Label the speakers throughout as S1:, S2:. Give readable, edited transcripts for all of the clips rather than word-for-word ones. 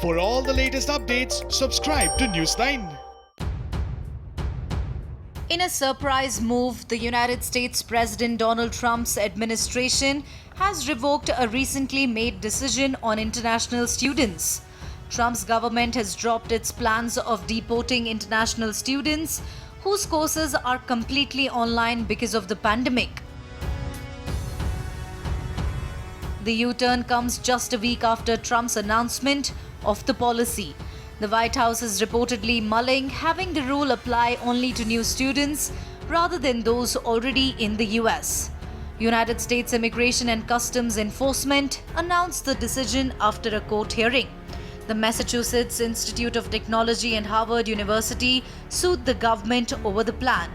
S1: For all the latest updates, subscribe to Newsline.
S2: In a surprise move, the United States President Donald Trump's administration has revoked a recently made decision on international students. Trump's government has dropped its plans of deporting international students whose courses are completely online because of the pandemic. The U-turn comes just a week after Trump's announcement of the policy. The White House is reportedly mulling having the rule apply only to new students rather than those already in the US. United States Immigration and Customs Enforcement announced the decision after a court hearing. The Massachusetts Institute of Technology and Harvard University sued the government over the plan.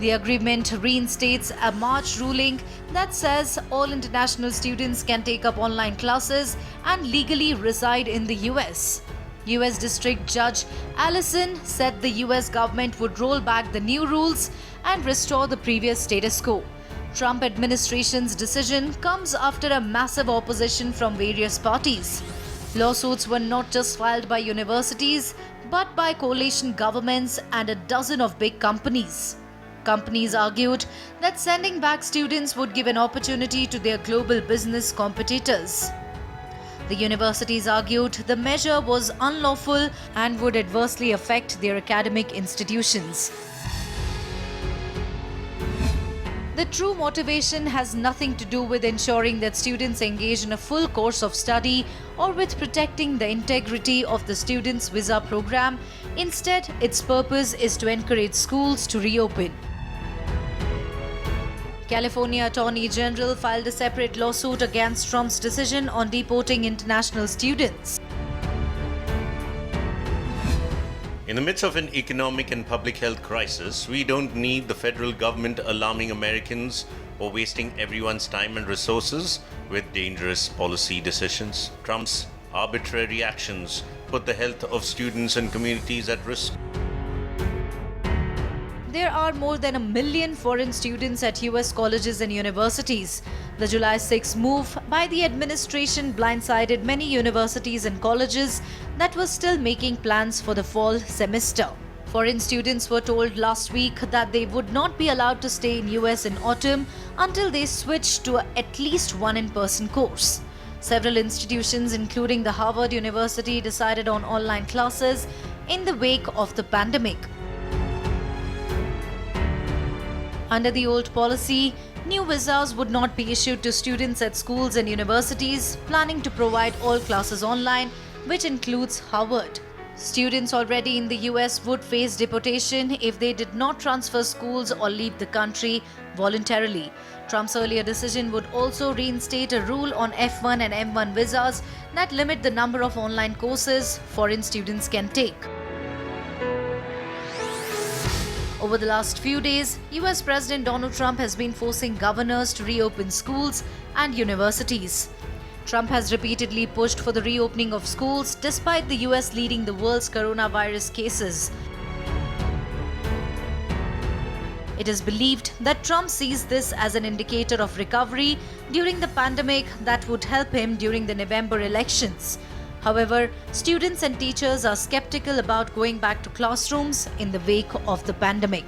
S2: The agreement reinstates a March ruling that says all international students can take up online classes and legally reside in the US. US District Judge Allison said the US government would roll back the new rules and restore the previous status quo. Trump administration's decision comes after a massive opposition from various parties. Lawsuits were not just filed by universities, but by coalition governments and a dozen of big companies. Companies argued that sending back students would give an opportunity to their global business competitors. The universities argued the measure was unlawful and would adversely affect their academic institutions. The true motivation has nothing to do with ensuring that students engage in a full course of study or with protecting the integrity of the students' visa program. Instead, its purpose is to encourage schools to reopen. California Attorney General filed a separate lawsuit against Trump's decision on deporting international students.
S3: In the midst of an economic and public health crisis, we don't need the federal government alarming Americans or wasting everyone's time and resources with dangerous policy decisions. Trump's arbitrary actions put the health of students and communities at risk.
S2: There are more than 1 million foreign students at US colleges and universities. The July 6 move by the administration blindsided many universities and colleges that were still making plans for the fall semester. Foreign students were told last week that they would not be allowed to stay in US in autumn until they switched to at least one in-person course. Several institutions, including the Harvard University, decided on online classes in the wake of the pandemic. Under the old policy, new visas would not be issued to students at schools and universities planning to provide all classes online, which includes Harvard. Students already in the US would face deportation if they did not transfer schools or leave the country voluntarily. Trump's earlier decision would also reinstate a rule on F1 and M1 visas that limit the number of online courses foreign students can take. Over the last few days, US President Donald Trump has been forcing governors to reopen schools and universities. Trump has repeatedly pushed for the reopening of schools despite the US leading the world's coronavirus cases. It is believed that Trump sees this as an indicator of recovery during the pandemic that would help him during the November elections. However, students and teachers are skeptical about going back to classrooms in the wake of the pandemic.